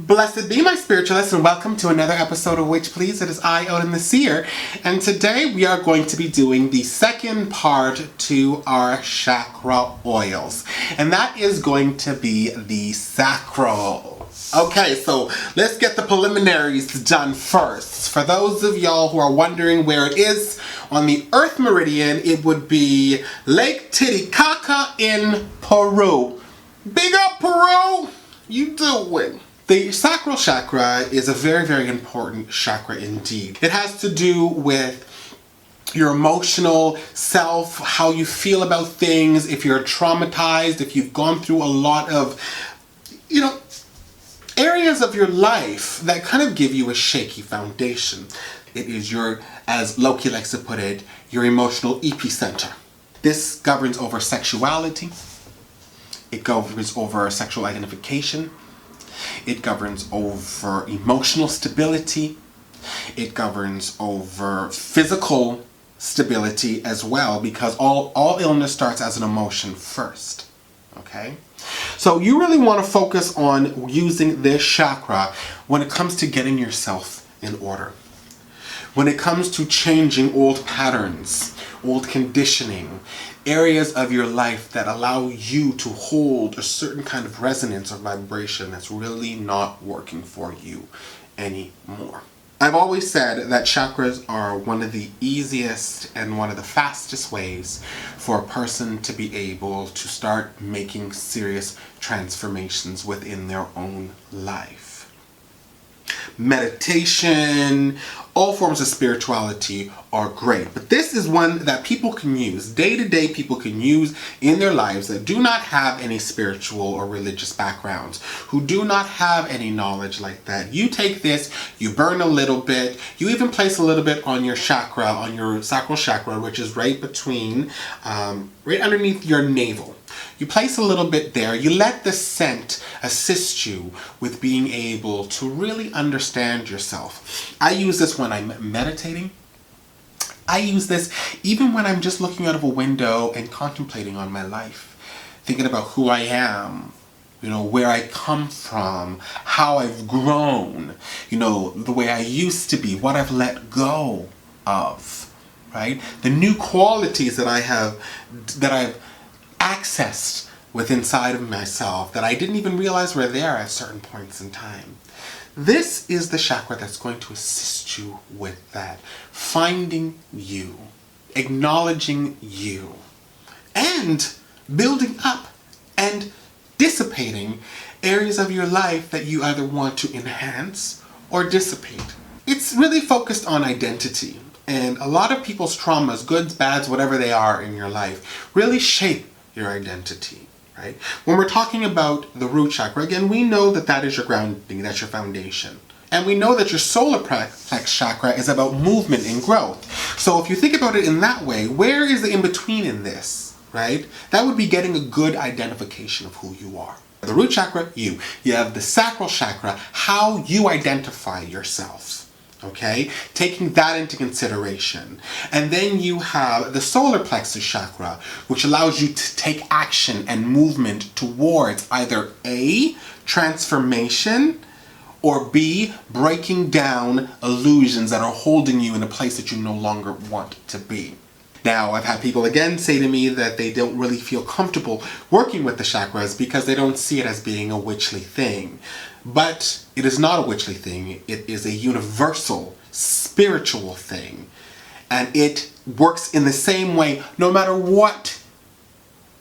Blessed be my spiritualist, and welcome to another episode of Witch Please. It is I, Odin the Seer, and today we are going to be doing the second part to our chakra oils, and that is going to be the sacral. Okay, so let's get the preliminaries done first. For those of y'all who are wondering where it is on the Earth Meridian, it would be Lake Titicaca in Peru. Big up, Peru! You doing? The sacral chakra is a very, very important chakra indeed. It has to do with your emotional self, how you feel about things, if you're traumatized, if you've gone through a lot of, areas of your life that kind of give you a shaky foundation. It is your, as Loki likes to put it, your emotional epicenter. This governs over sexuality. It governs over sexual identification. It governs over emotional stability. It governs over physical stability as well, because all illness starts as an emotion first. Okay? So you really want to focus on using this chakra when it comes to getting yourself in order. When it comes to changing old patterns, old conditioning, areas of your life that allow you to hold a certain kind of resonance or vibration that's really not working for you anymore. I've always said that chakras are one of the easiest and one of the fastest ways for a person to be able to start making serious transformations within their own life. Meditation, all forms of spirituality are great, but this is one that people can use, day-to-day people can use in their lives that do not have any spiritual or religious backgrounds, who do not have any knowledge like that. You take this, you burn a little bit, you even place a little bit on your chakra, on your sacral chakra, which is right between, right underneath your navel. You place a little bit there, you let the scent assist you with being able to really understand yourself. I use this when I'm meditating. I use this even when I'm just looking out of a window and contemplating on my life, thinking about who I am, where I come from, how I've grown, the way I used to be, what I've let go of, right? The new qualities that I've accessed inside of myself that I didn't even realize were there at certain points in time. This is the chakra that's going to assist you with that. Finding you, acknowledging you, and building up and dissipating areas of your life that you either want to enhance or dissipate. It's really focused on identity, and a lot of people's traumas, goods, bads, whatever they are in your life, really shape your identity, right? When we're talking about the root chakra, again, we know that that is your grounding, that's your foundation. And we know that your solar plexus chakra is about movement and growth. So if you think about it in that way, where is the in-between in this, right? That would be getting a good identification of who you are. The root chakra, you. You have the sacral chakra, how you identify yourself. Okay, taking that into consideration. And then you have the solar plexus chakra, which allows you to take action and movement towards either A, transformation, or B, breaking down illusions that are holding you in a place that you no longer want to be. Now, I've had people again say to me that they don't really feel comfortable working with the chakras because they don't see it as being a witchly thing. But it is not a witchly thing. It is a universal, spiritual thing. And it works in the same way no matter what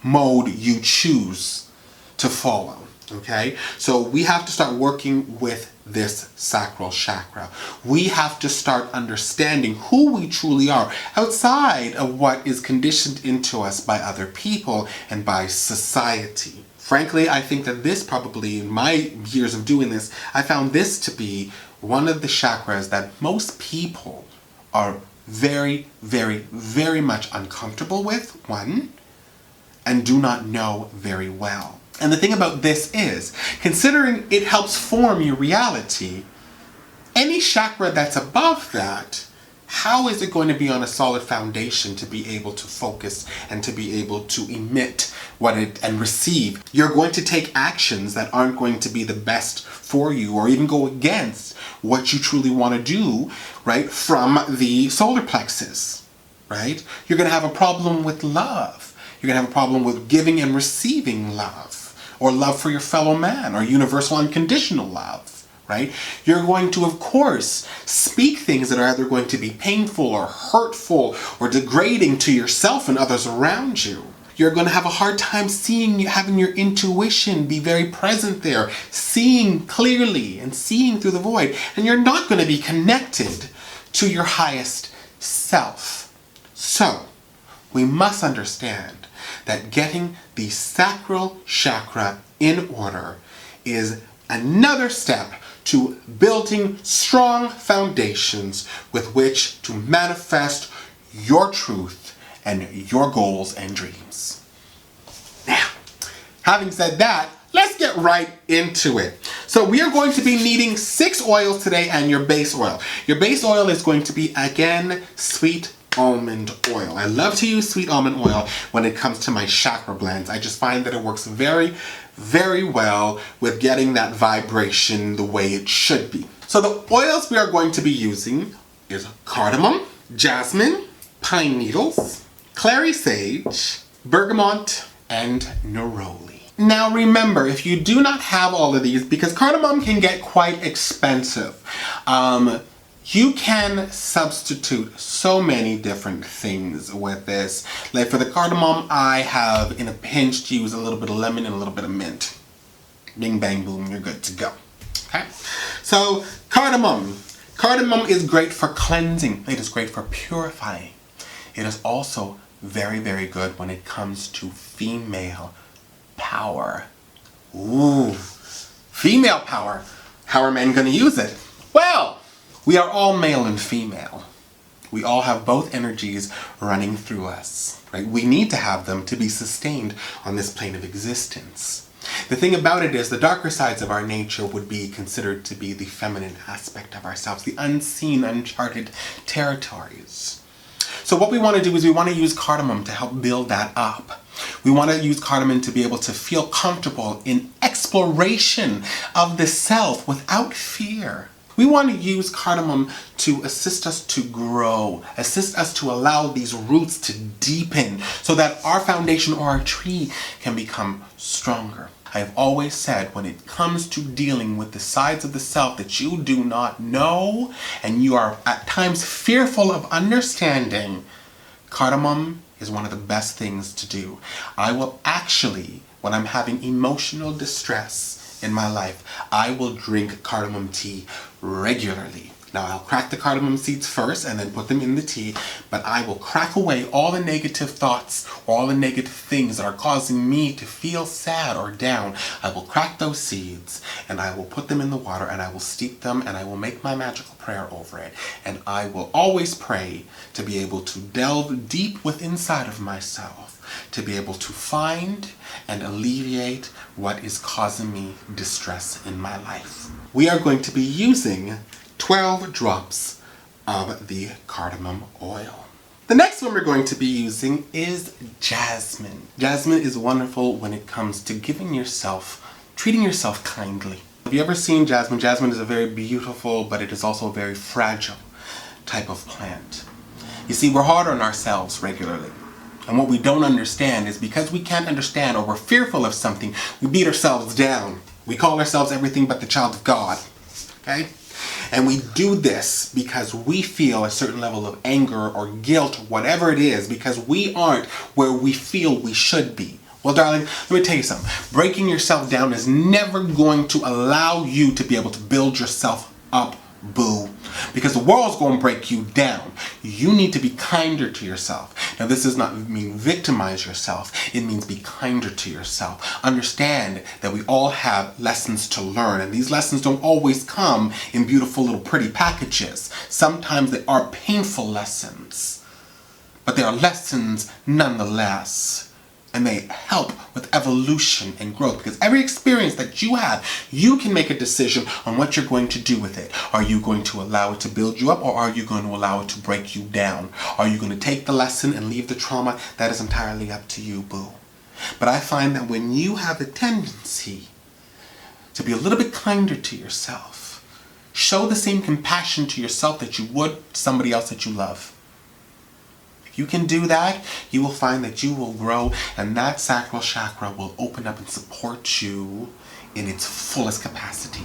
mode you choose to follow. Okay? So we have to start working with this sacral chakra. We have to start understanding who we truly are outside of what is conditioned into us by other people and by society. Frankly, I think that this probably, in my years of doing this, I found this to be one of the chakras that most people are very, very, very much uncomfortable with, one, and do not know very well. And the thing about this is, considering it helps form your reality, any chakra that's above that how is it going to be on a solid foundation to be able to focus and to be able to emit and receive? You're going to take actions that aren't going to be the best for you, or even go against what you truly want to do, right, from the solar plexus, right? You're going to have a problem with love. You're going to have a problem with giving and receiving love, or love for your fellow man, or universal unconditional love. Right? You're going to, of course, speak things that are either going to be painful or hurtful or degrading to yourself and others around you. You're going to have a hard time having your intuition be very present there, seeing clearly and seeing through the void. And you're not going to be connected to your highest self. So, we must understand that getting the sacral chakra in order is another step to building strong foundations with which to manifest your truth and your goals and dreams. Now, having said that, let's get right into it. So we are going to be needing 6 oils today and your base oil. Your base oil is going to be, again, sweet almond oil. I love to use sweet almond oil when it comes to my chakra blends. I just find that it works very, very well with getting that vibration the way it should be. So the oils we are going to be using is cardamom, jasmine, pine needles, clary sage, bergamot, and neroli. Now remember, if you do not have all of these, because cardamom can get quite expensive, you can substitute so many different things with this. Like for the cardamom, I have in a pinch to use a little bit of lemon and a little bit of mint. Bing, bang, boom, you're good to go. Okay? So cardamom. Cardamom is great for cleansing. It is great for purifying. It is also very, very good when it comes to female power. Ooh, female power. How are men going to use it? Well, we are all male and female. We all have both energies running through us, right? We need to have them to be sustained on this plane of existence. The thing about it is the darker sides of our nature would be considered to be the feminine aspect of ourselves, the unseen, uncharted territories. So what we want to do is we want to use cardamom to help build that up. We want to use cardamom to be able to feel comfortable in exploration of the self without fear. We want to use cardamom to assist us to grow, assist us to allow these roots to deepen so that our foundation or our tree can become stronger. I have always said when it comes to dealing with the sides of the self that you do not know and you are at times fearful of understanding, cardamom is one of the best things to do. I will actually, when I'm having emotional distress in my life, I will drink cardamom tea regularly. Now I'll crack the cardamom seeds first and then put them in the tea, but I will crack away all the negative thoughts, all the negative things that are causing me to feel sad or down. I will crack those seeds and I will put them in the water and I will steep them and I will make my magical prayer over it. And I will always pray to be able to delve deep within inside of myself, to be able to find and alleviate what is causing me distress in my life. We are going to be using 12 drops of the cardamom oil. The next one we're going to be using is jasmine. Jasmine is wonderful when it comes to treating yourself kindly. Have you ever seen jasmine? Jasmine is a very beautiful, but it is also a very fragile type of plant. You see, we're hard on ourselves regularly. And what we don't understand is because we can't understand or we're fearful of something, we beat ourselves down. We call ourselves everything but the child of God. Okay? And we do this because we feel a certain level of anger or guilt, whatever it is, because we aren't where we feel we should be. Well, darling, let me tell you something. Breaking yourself down is never going to allow you to be able to build yourself up, boo. Because the world's going to break you down. You need to be kinder to yourself. Now, this does not mean victimize yourself. It means be kinder to yourself. Understand that we all have lessons to learn, and these lessons don't always come in beautiful little pretty packages. Sometimes they are painful lessons, but they are lessons nonetheless. and they help with evolution and growth, because every experience that you have, you can make a decision on what you're going to do with it. Are you going to allow it to build you up, or are you going to allow it to break you down? Are you going to take the lesson and leave the trauma? That is entirely up to you, boo. But I find that when you have a tendency to be a little bit kinder to yourself, show the same compassion to yourself that you would somebody else that you love. You can do that, you will find that you will grow, and that sacral chakra will open up and support you in its fullest capacity.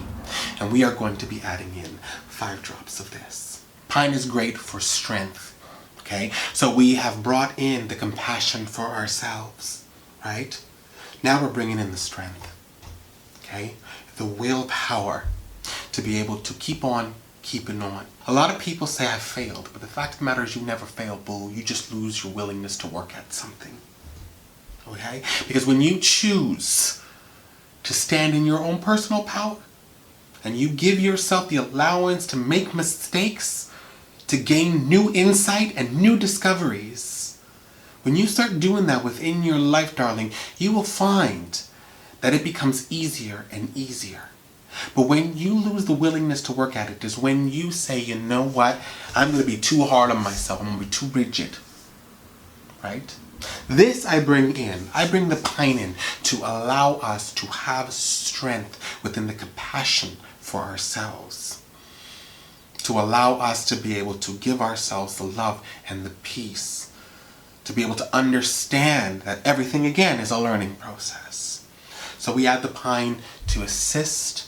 And we are going to be adding in 5 drops of this. Pine is great for strength, okay? So we have brought in the compassion for ourselves, right? Now we're bringing in the strength, okay? The willpower to be able to keep on keeping on. A lot of people say I failed, but the fact of the matter is you never fail, boo. You just lose your willingness to work at something. Okay? Because when you choose to stand in your own personal power and you give yourself the allowance to make mistakes, to gain new insight and new discoveries, when you start doing that within your life, darling, you will find that it becomes easier and easier. But when you lose the willingness to work at it is when you say, you know what, I'm going to be too hard on myself. I'm going to be too rigid. Right? This I bring in. I bring the pine in to allow us to have strength within the compassion for ourselves. To allow us to be able to give ourselves the love and the peace. To be able to understand that everything, again, is a learning process. So we add the pine to assist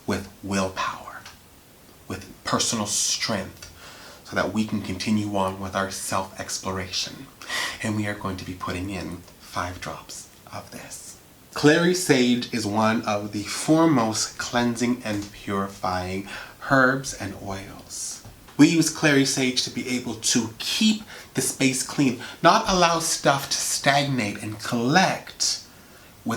with willpower, with personal strength, so that we can continue on with our self-exploration. And we are going to be putting in 5 drops of this. Clary sage is one of the foremost cleansing and purifying herbs and oils. We use clary sage to be able to keep the space clean, not allow stuff to stagnate and collect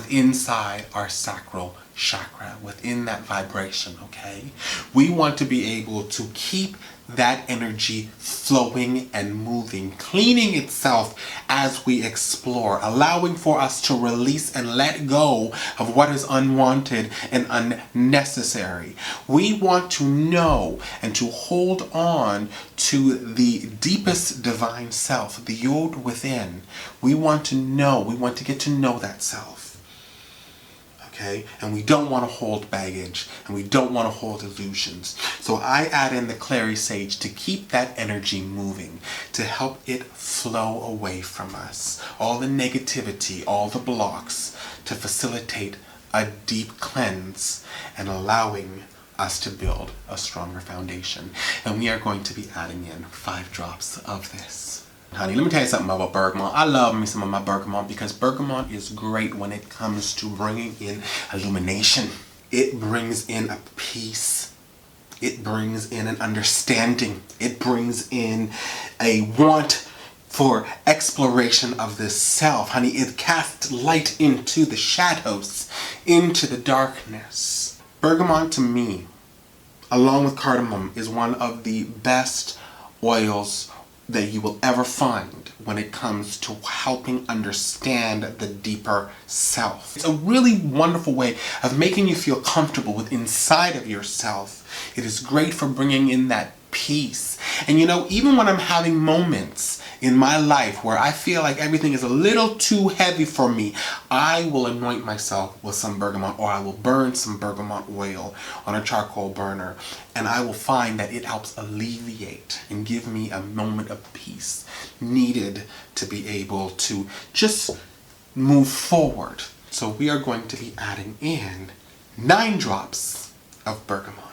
inside our sacral chakra, within that vibration, okay? We want to be able to keep that energy flowing and moving, cleaning itself as we explore, allowing for us to release and let go of what is unwanted and unnecessary. We want to know and to hold on to the deepest divine self, the Yod within. We want to know, we want to get to know that self. Okay? And we don't want to hold baggage, and we don't want to hold illusions. So I add in the clary sage to keep that energy moving, to help it flow away from us. All the negativity, all the blocks, to facilitate a deep cleanse and allowing us to build a stronger foundation. And we are going to be adding in 5 drops of this. Honey, let me tell you something about bergamot. I love me some of my bergamot because bergamot is great when it comes to bringing in illumination. It brings in a peace. It brings in an understanding. It brings in a want for exploration of the self. Honey, it casts light into the shadows, into the darkness. Bergamot to me, along with cardamom, is one of the best oils that you will ever find when it comes to helping understand the deeper self. It's a really wonderful way of making you feel comfortable with inside of yourself. It is great for bringing in that peace. And you know, even when I'm having moments in my life where I feel like everything is a little too heavy for me, I will anoint myself with some bergamot, or I will burn some bergamot oil on a charcoal burner, and I will find that it helps alleviate and give me a moment of peace needed to be able to just move forward. So we are going to be adding in 9 drops of bergamot.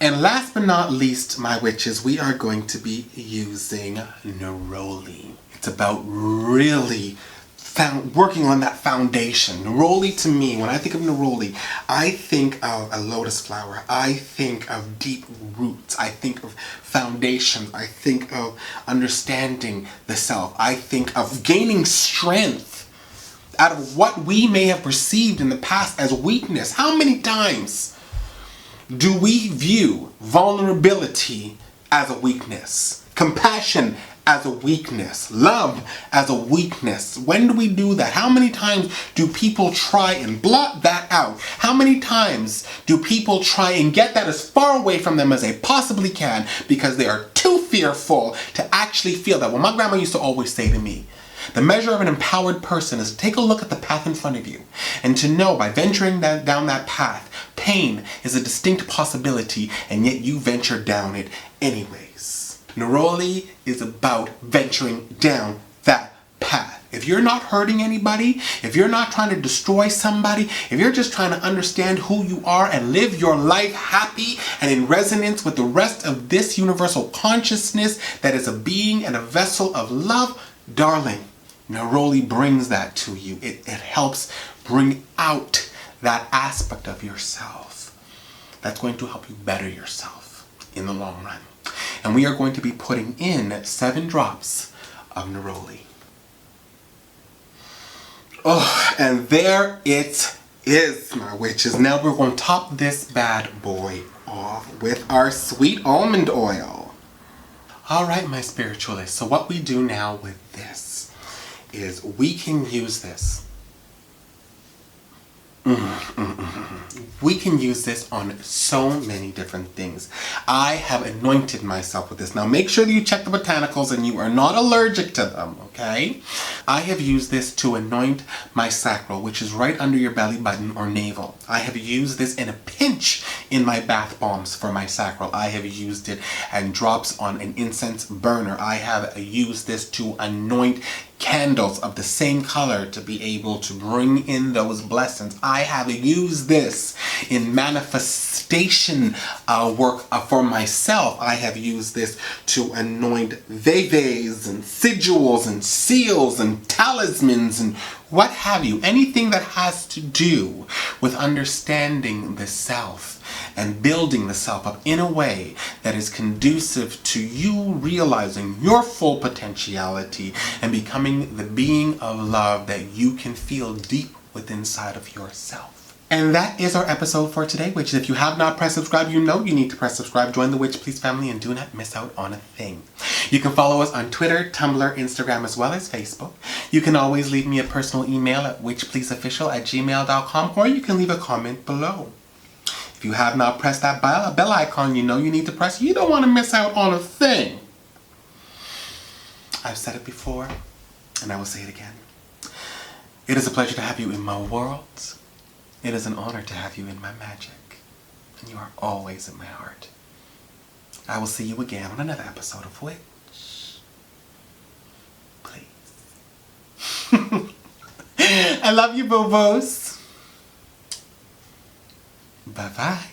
And last but not least, my witches, we are going to be using neroli. It's about really working on that foundation. Neroli, to me, when I think of neroli, I think of a lotus flower. I think of deep roots. I think of foundations. I think of understanding the self. I think of gaining strength out of what we may have perceived in the past as weakness. How many times do we view vulnerability as a weakness, compassion as a weakness. Love as a weakness. When do we do that? How many times do people try and blot that out? How many times do people try and get that as far away from them as they possibly can because they are too fearful to actually feel that? Well, my grandma used to always say to me, the measure of an empowered person is to take a look at the path in front of you and to know by venturing down that path, pain is a distinct possibility, and yet you venture down it anyways. Neroli is about venturing down that path. If you're not hurting anybody, if you're not trying to destroy somebody, if you're just trying to understand who you are and live your life happy and in resonance with the rest of this universal consciousness that is a being and a vessel of love, darling, Neroli brings that to you. It helps bring out that aspect of yourself that's going to help you better yourself in the long run. And we are going to be putting in 7 drops of Neroli. Oh, and there it is, my witches. Now we're going to top this bad boy off with our sweet almond oil. All right, my spiritualists. So what we do now with this is we can use this. We can use this on so many different things. I have anointed myself with this. Now make sure that you check the botanicals and you are not allergic to them, okay? I have used this to anoint my sacral, which is right under your belly button or navel. I have used this in a pinch in my bath bombs for my sacral. I have used it and drops on an incense burner. I have used this to anoint candles of the same color to be able to bring in those blessings. I have used this in manifestation work for myself. I have used this to anoint veves and sigils and seals and talismans and what have you. Anything that has to do with understanding the self and building the self up in a way that is conducive to you realizing your full potentiality and becoming the being of love that you can feel deep within inside of yourself. And that is our episode for today, which if you have not pressed subscribe, you know you need to press subscribe, join the Witch Please family, and do not miss out on a thing. You can follow us on Twitter, Tumblr, Instagram, as well as Facebook. You can always leave me a personal email at witchpleaseofficial@gmail.com, or you can leave a comment below. If you have not pressed that bell icon, you know you need to press. You don't want to miss out on a thing. I've said it before, and I will say it again. It is a pleasure to have you in my world. It is an honor to have you in my magic. And you are always in my heart. I will see you again on another episode of Witch Please. I love you, boo-boos. Bye-bye.